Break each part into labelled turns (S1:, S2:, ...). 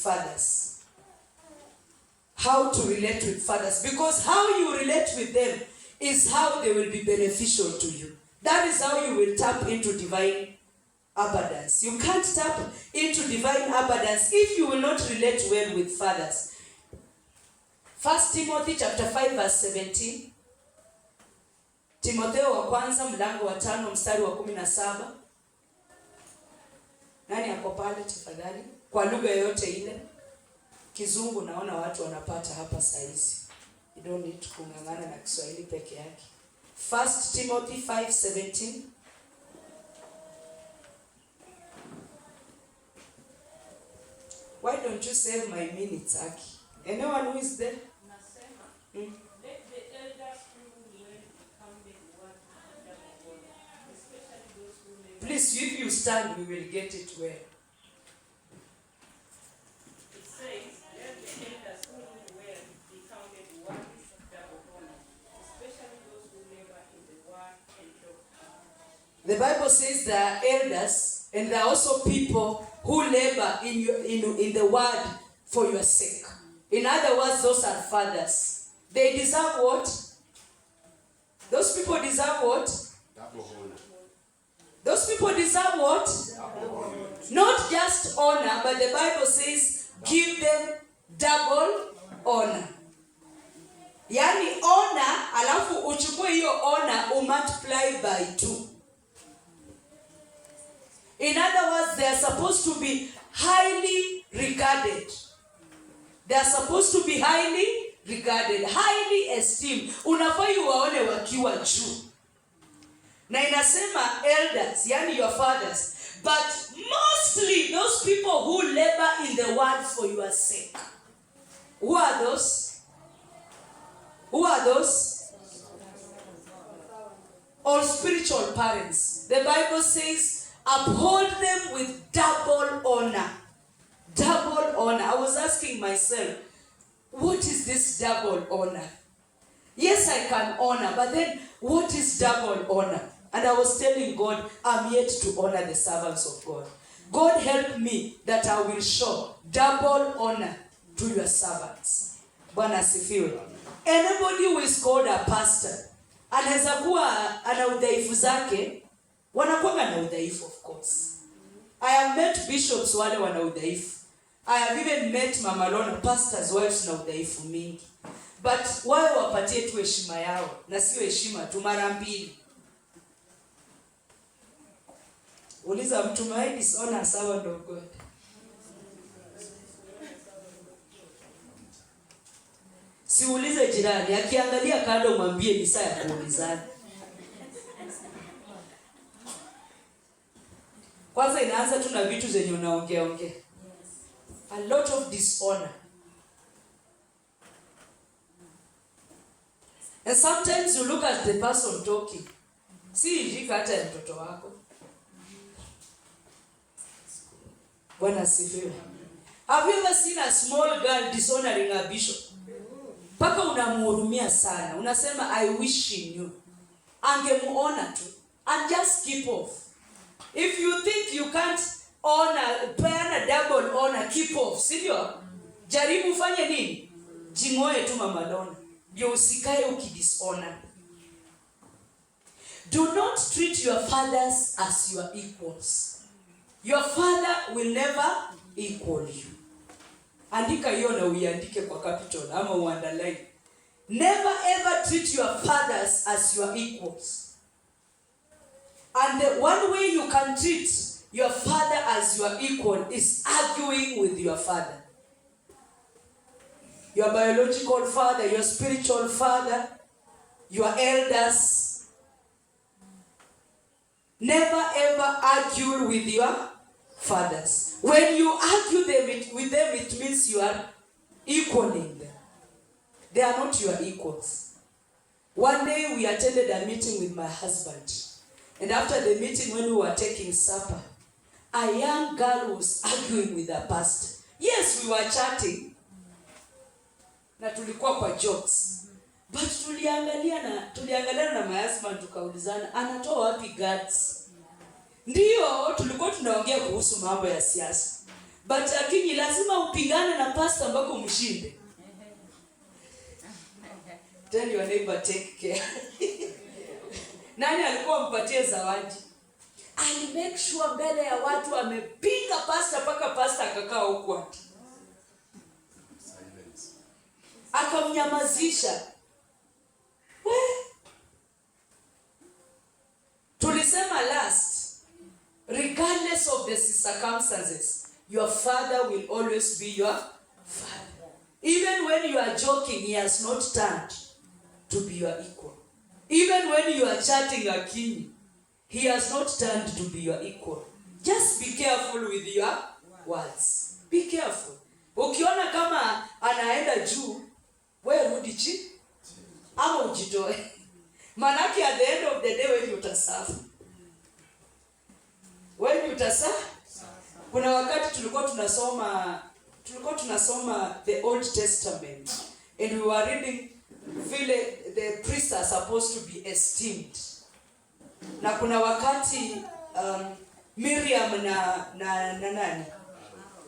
S1: fathers. How to relate with fathers. Because how you relate with them is how they will be beneficial to you. That is how you will tap into divine abundance. You can't tap into divine abundance if you will not relate well with fathers. 1 Timothy chapter 5 verse 17. Timotheo wa kwanza mlango wa 5 mstari wa 17. Nani ako pale tafadhali? Kwa lugha yote ile. Kizungu naona watu wanapata hapa saizi. You don't need to kungangana na Kiswahili peke yake. 1 Timothy 5:17. Why don't you save my minutes, Aki? Anyone who is there?
S2: Let the elders who learn become the word especially those who learn.
S1: Please, if you stand, we will get it well.
S2: It says, let the elders who learn become the word double honor, especially those who labor in the word and doctrine.
S1: The Bible says there are elders and there are also people who labor in the word for your sake. In other words, those are fathers. They deserve what? Those people deserve what?
S3: Double honor.
S1: Those people deserve what?
S3: Double honor.
S1: Not just honor, but the Bible says give them double honor. Yani honor, alafu uchukue hiyo honor multiply by 2. In other words, they are supposed to be highly regarded. They are supposed to be highly regarded, highly esteemed. Unafai waone wakiwa juu. Na inasema elders, yani your fathers, but mostly those people who labor in the word for your sake. Who are those? Who are those? All spiritual parents. The Bible says, uphold them with double honor. Double honor. I was asking myself, what is this double honor? Yes, I can honor, but then what is double honor? And I was telling God, I'm yet to honor the servants of God. God help me that I will show double honor to your servants. Bwana asifiwe. Anybody who is called a pastor, anaweza kuwa ana udhaifu zake, wanakuwa na udhaifu of course. I have met bishops wale wana udhaifu. I have even met Mama Lona, pastors' wives na udhaifu mingi. But wao wapatie tu heshima yao na sio heshima tu mara mbili. Uliza mtu mai dishonor servant of God. Si ulize jirani, akiangalia kando mwambie ni saa ya kuulizana. Kwanza inaanza tu na vitu zenye unaongea. A lot of dishonor. And sometimes you look at the person talking. Si jika hata ya mtoto wako. Bwana asifiwe. Have you ever seen a small girl dishonoring a bishop? Paka unamhurumia sana. Unasema I wish she knew. Angemuona tu. And just keep off. If you think you can't honor, peana double honor, keep off. Sivyo? Jaribu fanye nini? Jingoe tu Mama Lona. Ndio usikae ukidishonor. Do not treat your fathers as your equals. Your father will never equal you. Andika hiyo na uiandike kwa capital ama uunderline. Never ever treat your fathers as your equals. And the one way you can treat your father as your equal is arguing with your father. Your biological father, your spiritual father, your elders. Never ever argue with your fathers. When you argue with them, it means you are equaling them. They are not your equals. One day we attended a meeting with my husband. And after the meeting, when we were taking supper, a young girl was arguing with a pastor. Yes, we were chatting. Na tulikuwa kwa jokes. But tuliangalia na my husband tukaulizana, anatoa wapi guts? Ndio tulikuwa tunaongea kuhusu mambo ya siasa. But lakini lazima upigane na pastor mpaka umshinde. Tell your neighbor, take care. Nani alikuwa mpatie zawadi? Ali make sure mbele ya watu amepiga pastor mpaka pastor akakaa huko. Akamnyamazisha. Tulisema last, regardless of the circumstances, your father will always be your father. Even when you are joking, he has not turned to be your equal. Even when you are chatting a king, he has not turned to be your equal. Just be careful with your words. Be careful. Ukiona kama anaenda juu, wewe rudi chini ama ujitoe. Manake at the end of the day when utasafu. When utasafu. Kuna wakati tulikuwa tunasoma the Old Testament and we were reading vile the priests are supposed to be esteemed. Na kuna wakati Miriam na nani?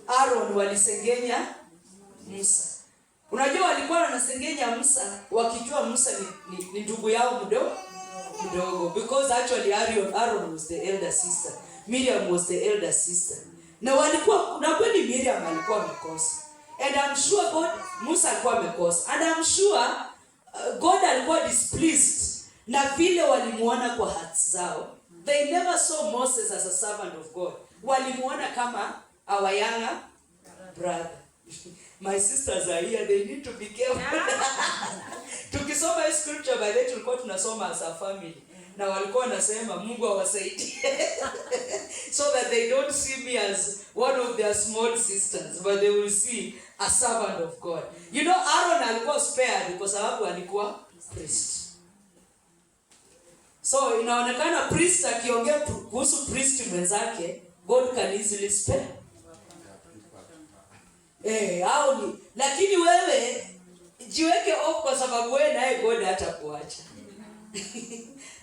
S1: Aaron walisengenya Musa. Unajua walikuwa wanasengenya Musa wakijua Musa ni ndugu yao mdogo because actually Aaron was the elder sister. Miriam was the elder sister. Na kweli Miriam alikuwa amekosa. And I'm sure Musa alikuwa amekosa. And I'm sure God alikuwa displeased na vile walimuona kwa hearts zao. They never saw Moses as a servant of God. Walimuona kama our younger brother. My sisters are here, they need to be careful. Tukisoma hii scripture by the way tulikuwa tunasoma as a family. Na walikuwa wanasema Mungu awasaidie. So that they don't see me as one of their small sisters, but they will see a servant of God. You know, Aaron alikuwa spared kwa sababu alikuwa priest. So inaonekana priest akiongea kuhusu priest mwenzake, God can easily spare. Lakini wewe jiweke off kwa sababu wewe naye God hatakuacha.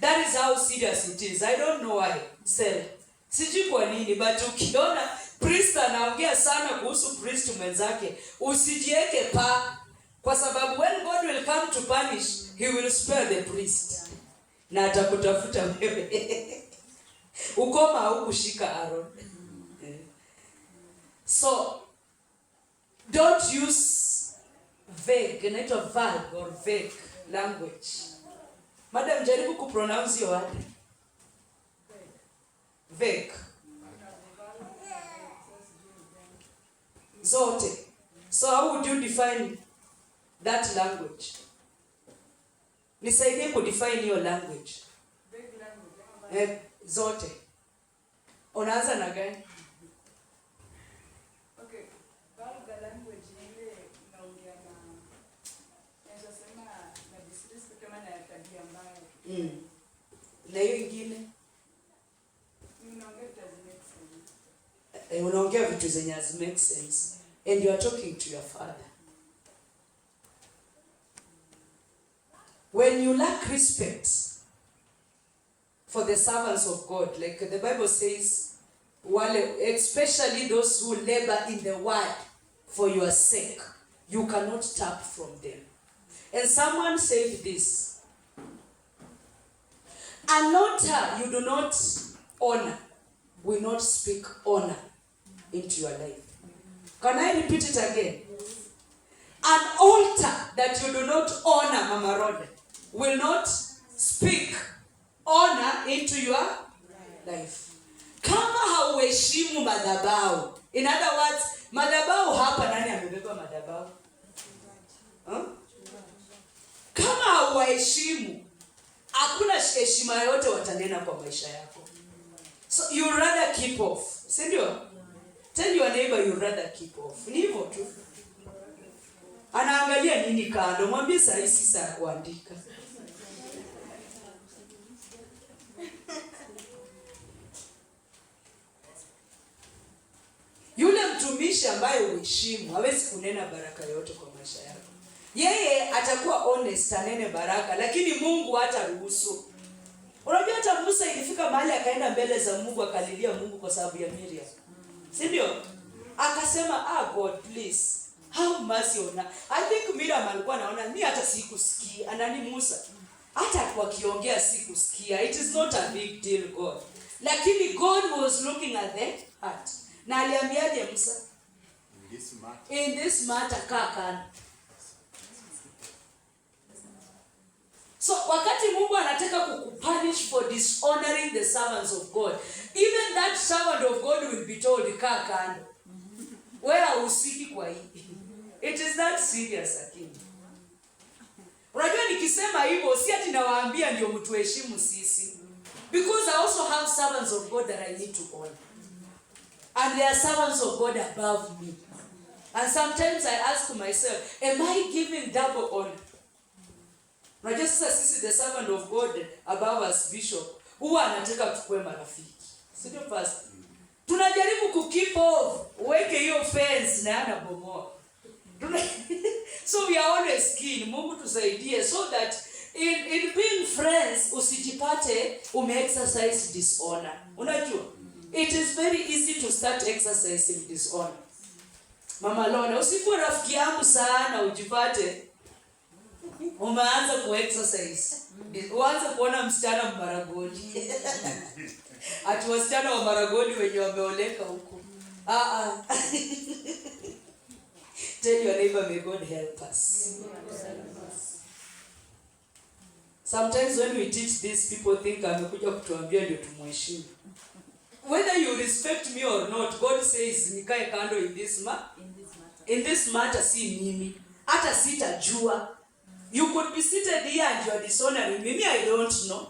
S1: That is how serious it is. I don't know why. Sijui kwa nini, but ukiona priest anaongea sana kuhusu priest mwenzake, usijiweke kwa sababu when God will come to punish, he will spare the priest. Na atakutafuta wewe. Ukoma haukushika Aaron. So don't use vague or vague language. Madam, jaribu kupronounce your word. Vague. Zote. So how would you define that language? Nisaidie kudefine your language. Vague language. Zote. Unaanza na gani?
S2: Okay. Vague language ni ile naongea na disrespect kama na tabia mbaya.
S1: Na hiyo ingine? Unaongea vitu zenye make sense. And you are talking to your father. When you lack respect for the servants of God, like the Bible says, especially those who labor in the word for your sake, you cannot tap from them. And someone said this: an altar you do not honor will not speak honor into your life. Can I repeat it again? An altar that you do not honor, Mama Rhoda, will not speak honor into your life. Kama hauheshimu madhabahu. In other words, madhabahu hapa nani amebeba madhabahu? Kama hauheshimu, hakuna heshima yote watanena kwa maisha yako. So you rather keep off. Sindio? Tell your neighbor you rather keep off. Ni hivyo tu. Anaangalia nini kando? Mwambie saa hii si saa kuandika. Yule mtumishi ambaye uheshimu hawezi kunena baraka yote kwa maisha yako. Yeye atakuwa honest, anene baraka, lakini Mungu hataruhusu. Unajua hata Musa ilifika mahali akaenda mbele za Mungu akalilia Mungu kwa sababu ya Miriam. Si ndio? Akasema, God please, how mercy on her. I think Miriam alikuwa anaona ni hata sikusikia, anani Musa hata wakiongea sikusikia, it is not a big deal God. Lakini God was looking at the heart. Na aliambiaje Musa? In this matter kaa. So wakati Mungu anataka kukupunish for dishonoring the servants of God, even that servant of God will be told kaa kando. Wewe usiki kwa hii. It is not serious akini. Unajua nikisema hivyo si ati nawaambia ndio mtuheshimu sisi. Because I also have servants of God that I need to honor. And there are servants of God above me. And sometimes I ask myself, am I giving double honor? Unajua sasa sisi the servant of God above us bishop, huwa anataka tukue marafiki. Sio pastor. Tunajaribu kukeep off, uweke hiyo fence na anabomoa. So we are always keen, Mungu tusaidie so that in being friends usijipate exercise dishonor. Unajua? It is very easy to start exercising dishonor. Mama Lona, usikuwa rafiki yangu sana ujipate umeanza ku-exercise. Uanze kuona msichana Mmaragoli. Ati wasichana wa Maragoli wenye wameoleka huko. Tell your neighbor, may God help us. Sometimes when we teach this, people think amekuja kutuambia ndio tumheshimu. Whether you respect me or not, God says nikae kando in this matter si mimi. Hata sitajua. You could be seated here and you are dishonoring me. I don't know.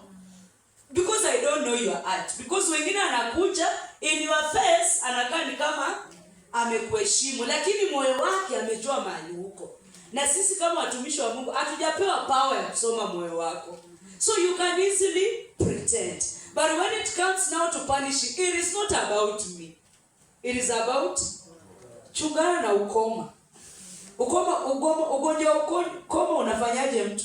S1: Because I don't know your heart. Because wengine anakuja in your face anakaa ni kama amekuheshimu, lakini moyo wake amejua mahali huko. Na sisi kama watumishi wa Mungu hatujapewa power ya kusoma moyo wako. So you can easily pretend. But when it comes now to punish, it is not about me. It is about chungana na ukoma. Ugonjwa ukoma unafanyaje mtu?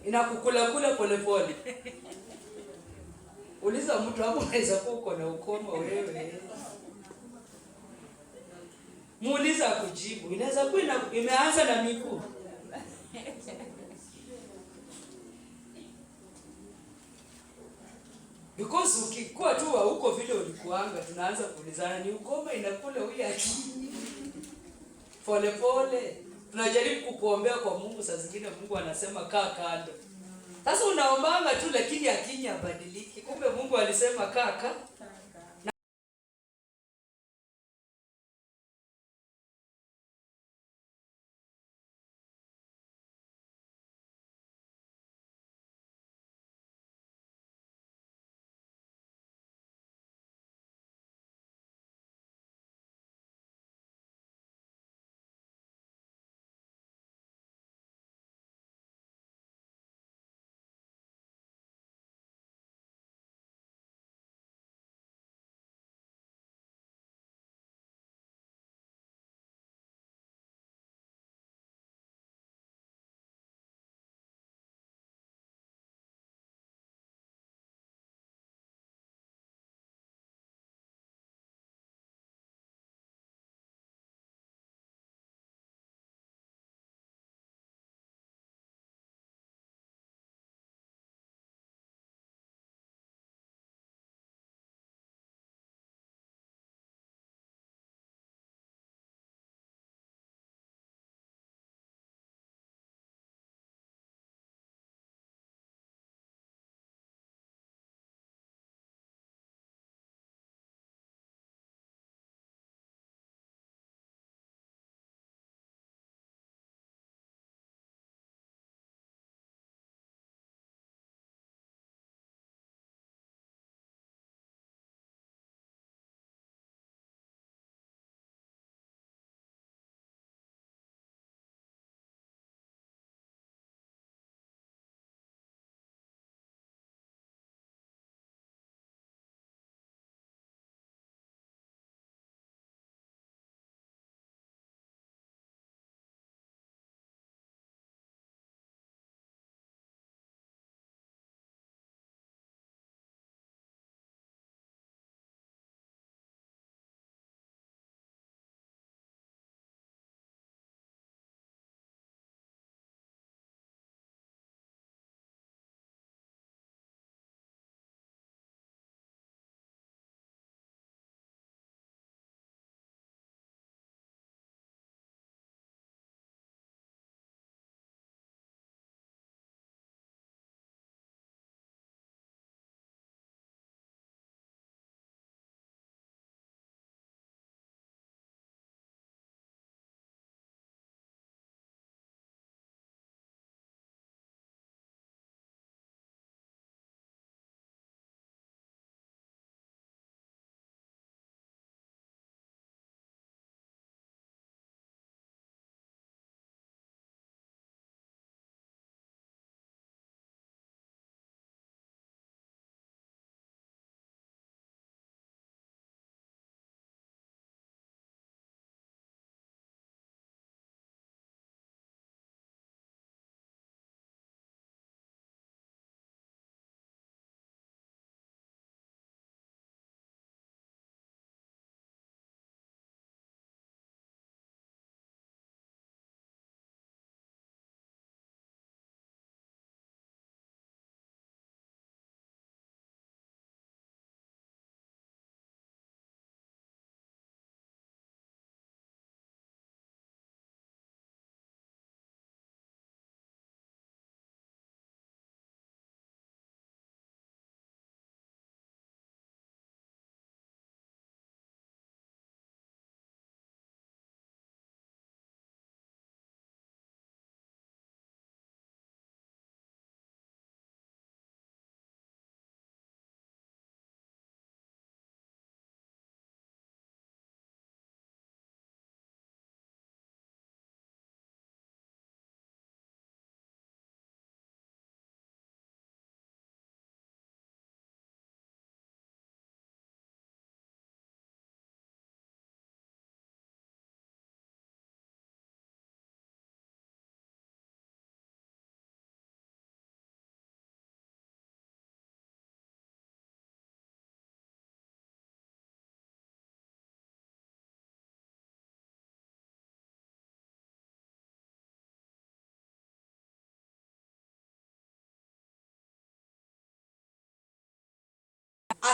S1: Inakukula pole pole. Uliza mtu hapo unaweza kuwa uko na ukoma wewe. Muuliza kujibu. Inaweza kuwa imeanza na miguu. Because ukikuwa tu huko vile ulikuanga tunaanza kuulizana ni ukoma inakula huyu akini. Pole pole. Tunajaribu kukuombea kwa Mungu, saa zingine Mungu anasema kaa kando. Sasa unaombanga tu lakini akinya badiliki. Kumbe Mungu alisema kaa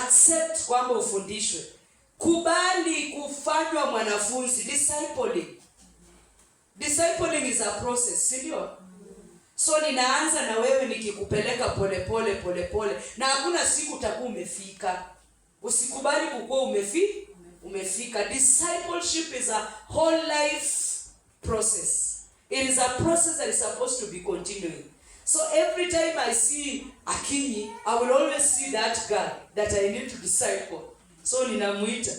S1: accept kwamba ufundishwe. Kubali kufanywa mwanafunzi. Discipling is a process, si ndio? So ninaanza na wewe nikikupeleka pole. Na hakuna siku utakuwa umefika. Usikubali kukua umefika. Discipleship is a whole life process. It is a process that is supposed to be continuing. So every time I see Akinyi, I will always see that girl that I need to disciple. So ninamuita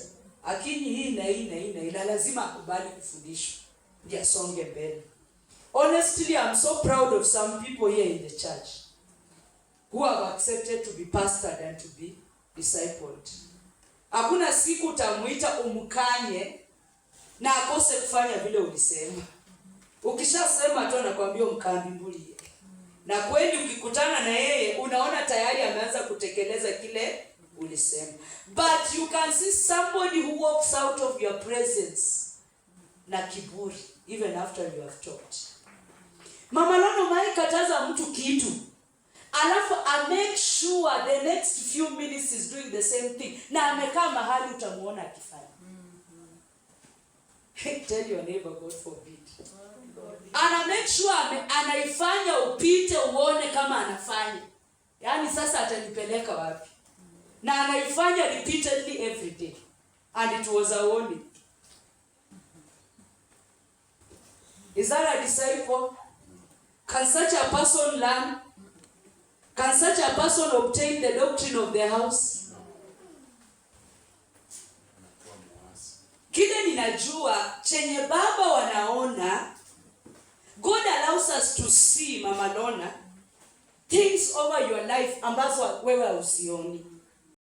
S1: Akinyi, hii na lazima akubali kufundishwa ndio songe mbele. Honestly, I'm so proud of some people here in the church who have accepted to be pastored and to be discipled. Hakuna siku utamuita umkanye na akose kufanya vile ulisema. Ukishasema tu anakuambia mkambi mbuli. Na kweli ukikutana na yeye unaona tayari ameanza kutekeleza kile ulisema. But you can see somebody who walks out of your presence na kiburi even after you have talked. Mama Lono kataza mtu kitu, alafu make sure the next few minutes is doing the same thing, na amekaa mahali utamuona akifanya. Tell your neighbor, God forbid. Ana make sure anaifanya upite uone kama anafanya. Yaani sasa atanipeleka wapi? Na anaifanya repeatedly every day. And it was a warning. Is that a disciple? Can such a person learn? Can such a person obtain the doctrine of their house? Kile ninajua chenye baba wanaona, God allows us to see, Mama Lona, things over your life ambazo wewe usioni.